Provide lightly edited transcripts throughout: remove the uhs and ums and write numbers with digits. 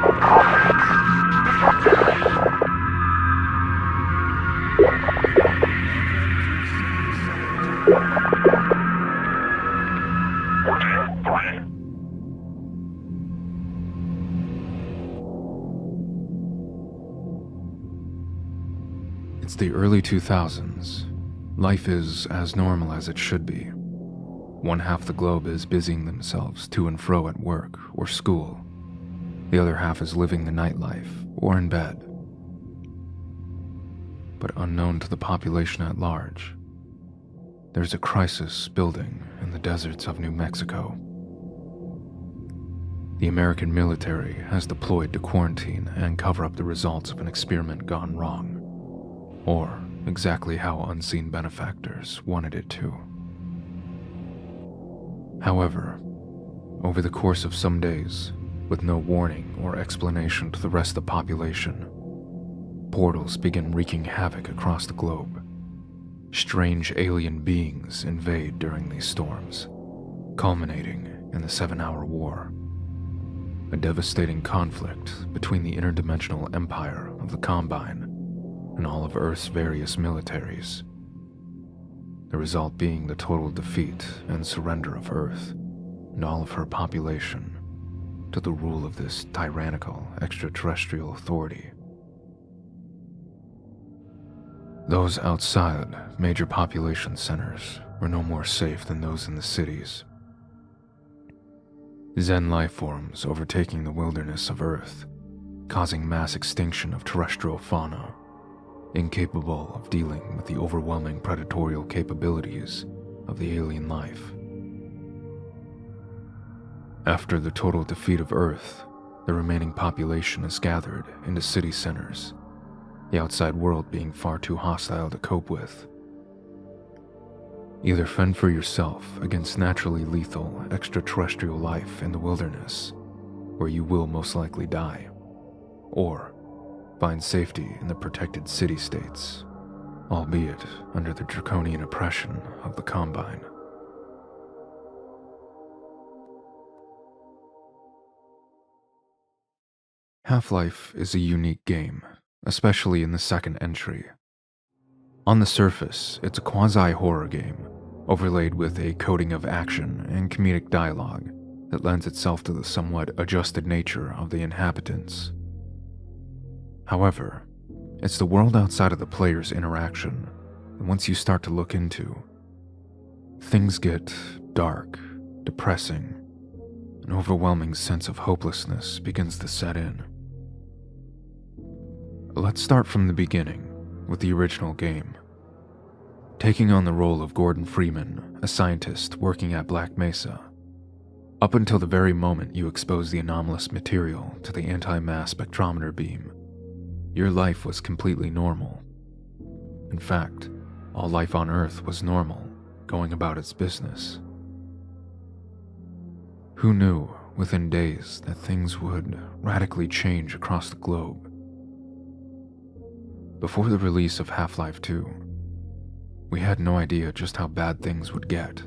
It's the early 2000s. Life is as normal as it should be. One half the globe is busying themselves to and fro at work or school. The other half is living the nightlife or in bed. But unknown to the population at large, there's a crisis building in the deserts of New Mexico. The American military has deployed to quarantine and cover up the results of an experiment gone wrong, or exactly how unseen benefactors wanted it to. However, over the course of some days, with no warning or explanation to the rest of the population, portals begin wreaking havoc across the globe. Strange alien beings invade during these storms, culminating in the 7-hour war, a devastating conflict between the interdimensional empire of the Combine and all of Earth's various militaries. The result being the total defeat and surrender of Earth and all of her population to the rule of this tyrannical extraterrestrial authority. Those outside major population centers were no more safe than those in the cities. Zen life forms overtaking the wilderness of Earth, causing mass extinction of terrestrial fauna, incapable of dealing with the overwhelming predatorial capabilities of the alien life. After the total defeat of Earth, the remaining population is gathered into city centers, the outside world being far too hostile to cope with. Either fend for yourself against naturally lethal extraterrestrial life in the wilderness, where you will most likely die, or find safety in the protected city-states, albeit under the draconian oppression of the Combine. Half-Life is a unique game, especially in the second entry. On the surface, it's a quasi-horror game, overlaid with a coating of action and comedic dialogue that lends itself to the somewhat adjusted nature of the inhabitants. However, it's the world outside of the player's interaction that once you start to look into, things get dark, depressing. An overwhelming sense of hopelessness begins to set in. Let's start from the beginning, with the original game. Taking on the role of Gordon Freeman, a scientist working at Black Mesa. Up until the very moment you expose the anomalous material to the anti-mass spectrometer beam, your life was completely normal. In fact, all life on Earth was normal, going about its business. Who knew, within days, that things would radically change across the globe? Before the release of Half-Life 2, we had no idea just how bad things would get.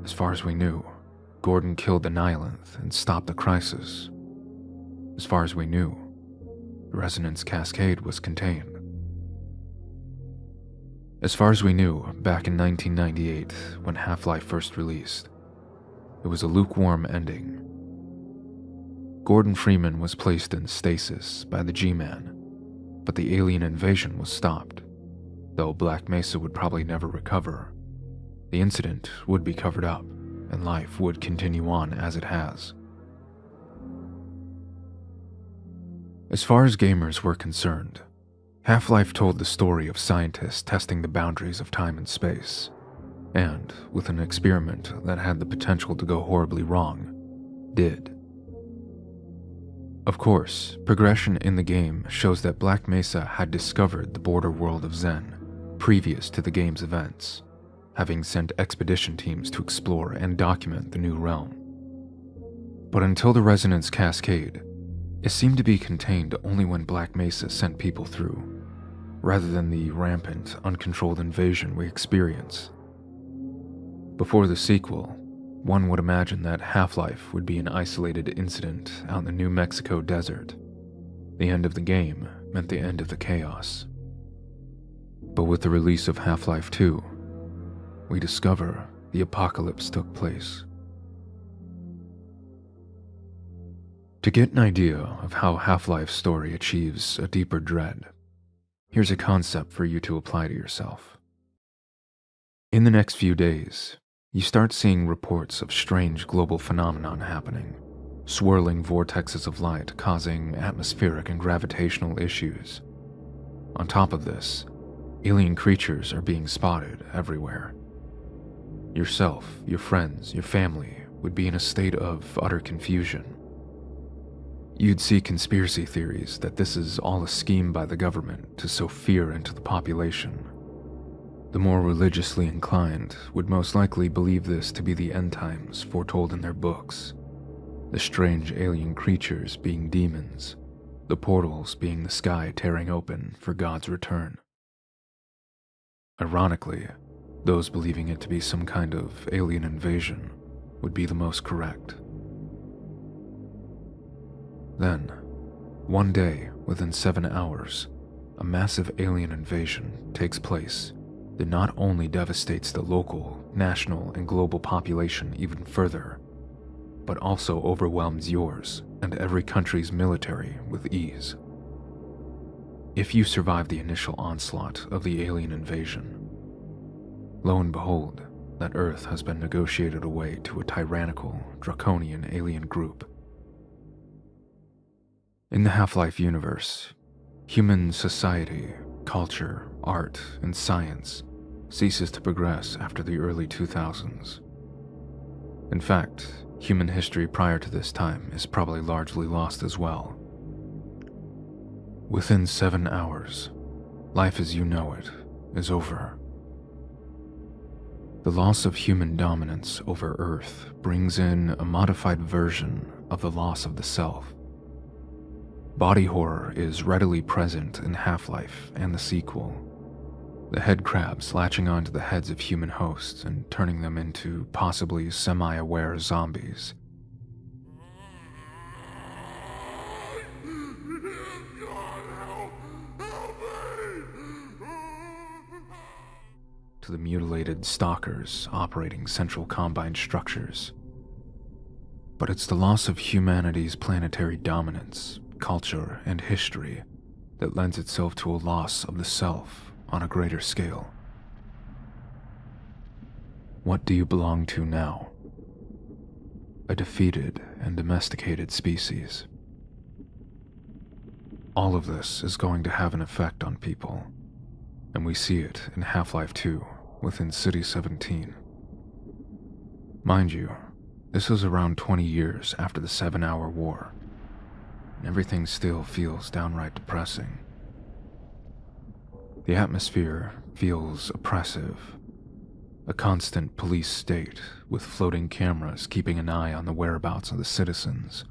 As far as we knew, Gordon killed the Nihilith and stopped the crisis. As far as we knew, the resonance cascade was contained. As far as we knew, back in 1998, when Half-Life first released, it was a lukewarm ending. Gordon Freeman was placed in stasis by the G-Man, but the alien invasion was stopped. Though Black Mesa would probably never recover, the incident would be covered up, and life would continue on as it has. As far as gamers were concerned, Half-Life told the story of scientists testing the boundaries of time and space, and, with an experiment that had the potential to go horribly wrong, did. Of course, progression in the game shows that Black Mesa had discovered the border world of Zen previous to the game's events, having sent expedition teams to explore and document the new realm. But until the resonance cascade, it seemed to be contained only when Black Mesa sent people through, rather than the rampant, uncontrolled invasion we experience. Before the sequel, One would imagine that Half-Life would be an isolated incident out in the New Mexico desert. The end of the game meant the end of the chaos. But with the release of Half-Life 2, we discover the apocalypse took place. To get an idea of how Half-Life's story achieves a deeper dread, here's a concept for you to apply to yourself. In the next few days, you start seeing reports of strange global phenomenon happening, swirling vortexes of light causing atmospheric and gravitational issues. On top of this, alien creatures are being spotted everywhere. Yourself, your friends, your family would be in a state of utter confusion. You'd see conspiracy theories that this is all a scheme by the government to sow fear into the population. The more religiously inclined would most likely believe this to be the end times foretold in their books, the strange alien creatures being demons, the portals being the sky tearing open for God's return. Ironically, those believing it to be some kind of alien invasion would be the most correct. Then, one day, within 7 hours, a massive alien invasion takes place that not only devastates the local, national, and global population even further, but also overwhelms yours and every country's military with ease. If you survive the initial onslaught of the alien invasion, lo and behold, that Earth has been negotiated away to a tyrannical, draconian alien group. In the Half-Life universe, human society, culture, art, and science ceases to progress after the early 2000s. In fact, human history prior to this time is probably largely lost as well. Within 7 hours, life as you know it is over. The loss of human dominance over Earth brings in a modified version of the loss of the self. Body horror is readily present in Half-Life and the sequel. The head crabs latching onto the heads of human hosts and turning them into possibly semi-aware zombies. To the mutilated stalkers operating central combine structures. But it's the loss of humanity's planetary dominance, culture, and history that lends itself to a loss of the self on a greater scale. What do you belong to now? A defeated and domesticated species. All of this is going to have an effect on people, and we see it in Half-Life 2 within City 17. Mind you, this was around 20 years after the 7-hour war, and everything still feels downright depressing. The atmosphere feels oppressive, a constant police state with floating cameras keeping an eye on the whereabouts of the citizens,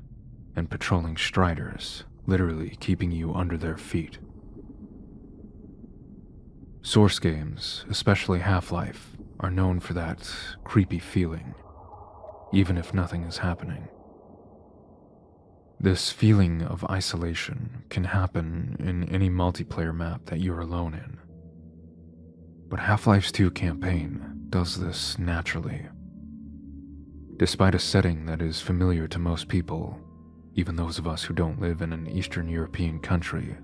and patrolling striders literally keeping you under their feet. Source games, especially Half-Life, are known for that creepy feeling, even if nothing is happening. This feeling of isolation can happen in any multiplayer map that you're alone in. But Half-Life's 2 campaign does this naturally. Despite a setting that is familiar to most people, even those of us who don't live in an Eastern European country,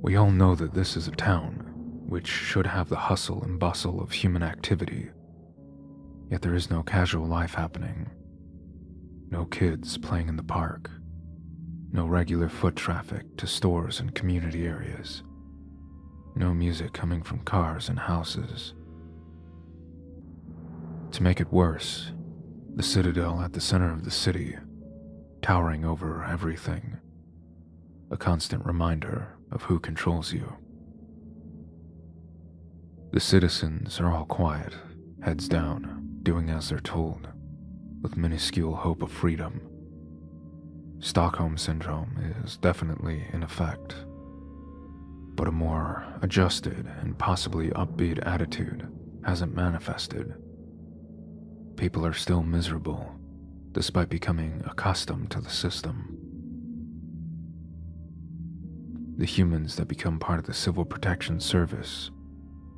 we all know that this is a town which should have the hustle and bustle of human activity, yet there is no casual life happening. No kids playing in the park. No regular foot traffic to stores and community areas. No music coming from cars and houses. To make it worse, the citadel at the center of the city, towering over everything. A constant reminder of who controls you. The citizens are all quiet, heads down, doing as they're told, with minuscule hope of freedom. Stockholm Syndrome is definitely in effect, but a more adjusted and possibly upbeat attitude hasn't manifested. people are still miserable, despite becoming accustomed to the system. The humans that become part of the Civil Protection Service,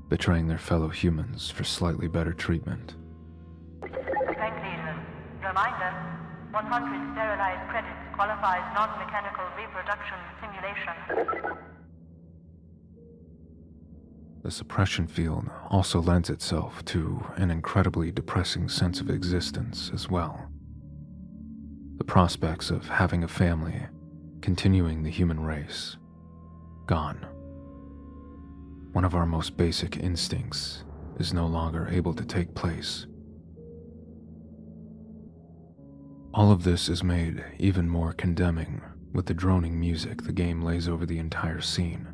betraying their fellow humans for slightly better treatment. Bank leaders, reminder, 100 sterilized credits qualifies non-mechanical reproduction simulation. The suppression field also lends itself to an incredibly depressing sense of existence as well. The prospects of having a family, continuing the human race, gone. One of our most basic instincts is no longer able to take place. All of this is made even more condemning with the droning music the game lays over the entire scene.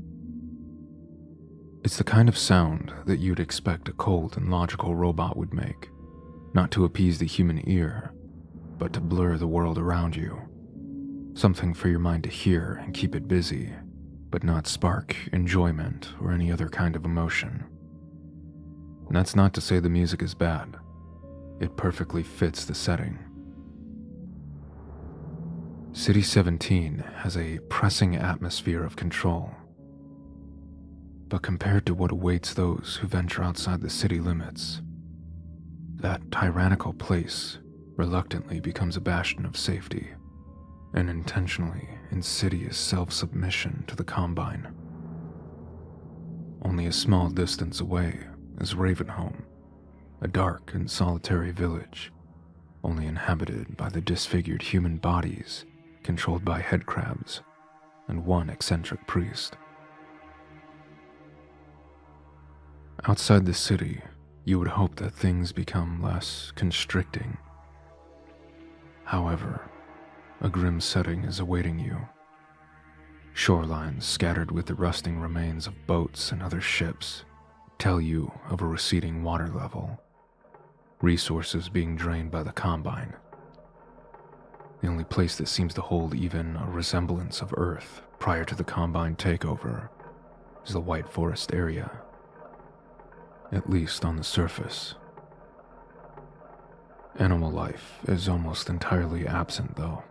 It's the kind of sound that you'd expect a cold and logical robot would make, not to appease the human ear, but to blur the world around you. Something for your mind to hear and keep it busy, but not spark enjoyment or any other kind of emotion. And that's not to say the music is bad. It perfectly fits the setting. City 17 has a pressing atmosphere of control. But compared to what awaits those who venture outside the city limits, that tyrannical place reluctantly becomes a bastion of safety, an intentionally insidious self-submission to the Combine. Only a small distance away is Ravenholm, a dark and solitary village, only inhabited by the disfigured human bodies controlled by headcrabs and one eccentric priest. Outside the city, you would hope that things become less constricting. However, a grim setting is awaiting you. Shorelines scattered with the rusting remains of boats and other ships tell you of a receding water level, resources being drained by the Combine. The only place that seems to hold even a resemblance of Earth prior to the Combine takeover is the White Forest area, at least on the surface. Animal life is almost entirely absent, though.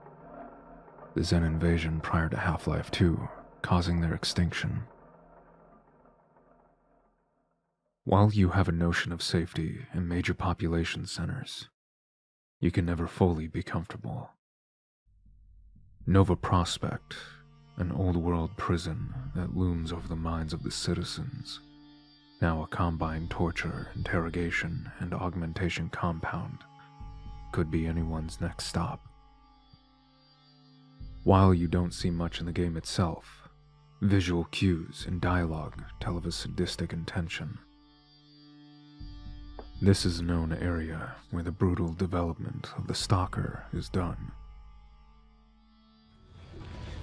The Zen invasion prior to Half-Life 2 causing their extinction. While you have a notion of safety in major population centers, you can never fully be comfortable. Nova Prospect, an old-world prison that looms over the minds of the citizens, now a Combine torture, interrogation, and augmentation compound, could be anyone's next stop. While you don't see much in the game itself, visual cues and dialogue tell of a sadistic intention. This is a known area where the brutal development of the Stalker is done.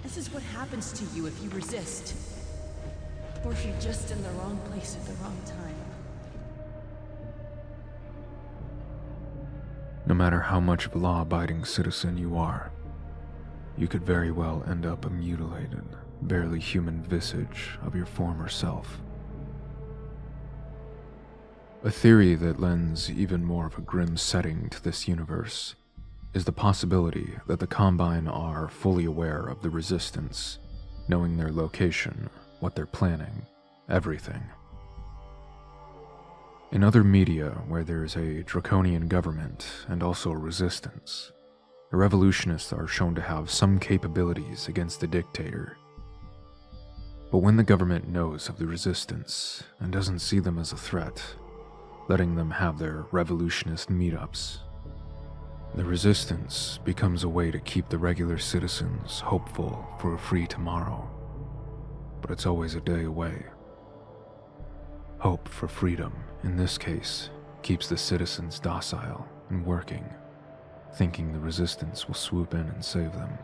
This is what happens to you if you resist. Or if you're just in the wrong place at the wrong time. No matter how much of a law-abiding citizen you are, you could very well end up a mutilated, barely human visage of your former self. A theory that lends even more of a grim setting to this universe is the possibility that the Combine are fully aware of the Resistance, knowing their location, what they're planning, everything. In other media where there's a draconian government and also a resistance, the revolutionists are shown to have some capabilities against the dictator. But when the government knows of the resistance and doesn't see them as a threat, letting them have their revolutionist meetups, the resistance becomes a way to keep the regular citizens hopeful for a free tomorrow. But it's always a day away. Hope for freedom, in this case, keeps the citizens docile and working, thinking the resistance will swoop in and save them.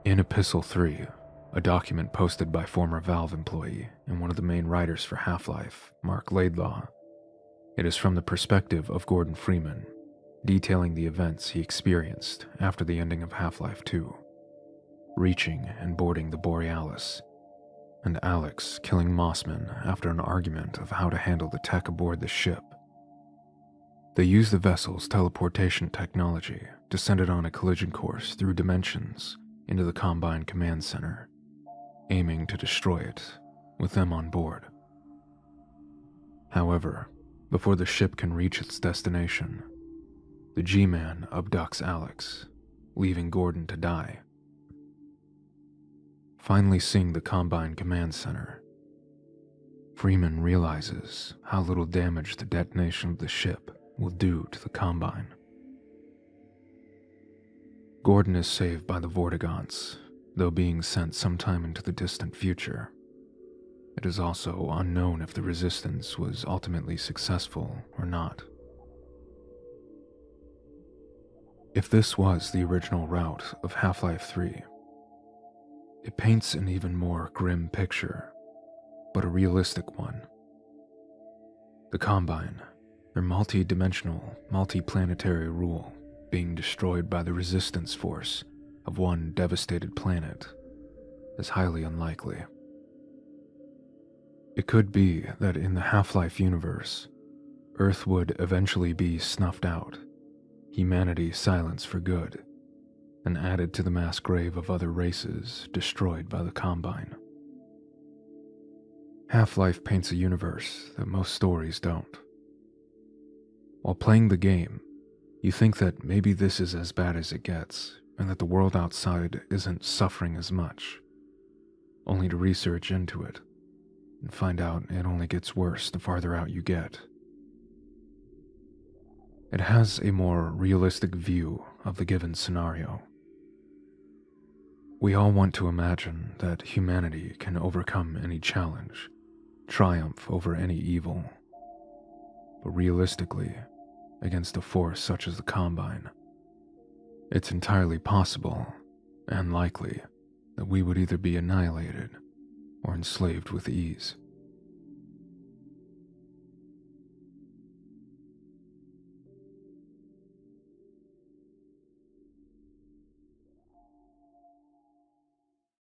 In Epistle 3, a document posted by former Valve employee and one of the main writers for Half-Life, Mark Laidlaw, it is from the perspective of Gordon Freeman, detailing the events he experienced after the ending of Half-Life 2, reaching and boarding the Borealis, and Alex killing Mossman after an argument of how to handle the tech aboard the ship. They used the vessel's teleportation technology to send it on a collision course through dimensions into the Combine Command Center, aiming to destroy it with them on board. However, before the ship can reach its destination, the G-Man abducts Alex, leaving Gordon to die. Finally seeing the Combine Command Center, Freeman realizes how little damage the detonation of the ship will do to the Combine. Gordon is saved by the Vortigaunts, though being sent sometime into the distant future. It is also unknown if the Resistance was ultimately successful or not. If this was the original route of Half-Life 3, it paints an even more grim picture, but a realistic one. The Combine, their multi-dimensional, multi-planetary rule, being destroyed by the resistance force of one devastated planet, is highly unlikely. It could be that in the Half-Life universe, Earth would eventually be snuffed out, humanity silenced for good, and added to the mass grave of other races destroyed by the Combine. Half-Life paints a universe that most stories don't. While playing the game, you think that maybe this is as bad as it gets, and that the world outside isn't suffering as much, only to research into it and find out it only gets worse the farther out you get. It has a more realistic view of the given scenario. We all want to imagine that humanity can overcome any challenge, triumph over any evil. But realistically, against a force such as the Combine, it's entirely possible and likely that we would either be annihilated or enslaved with ease.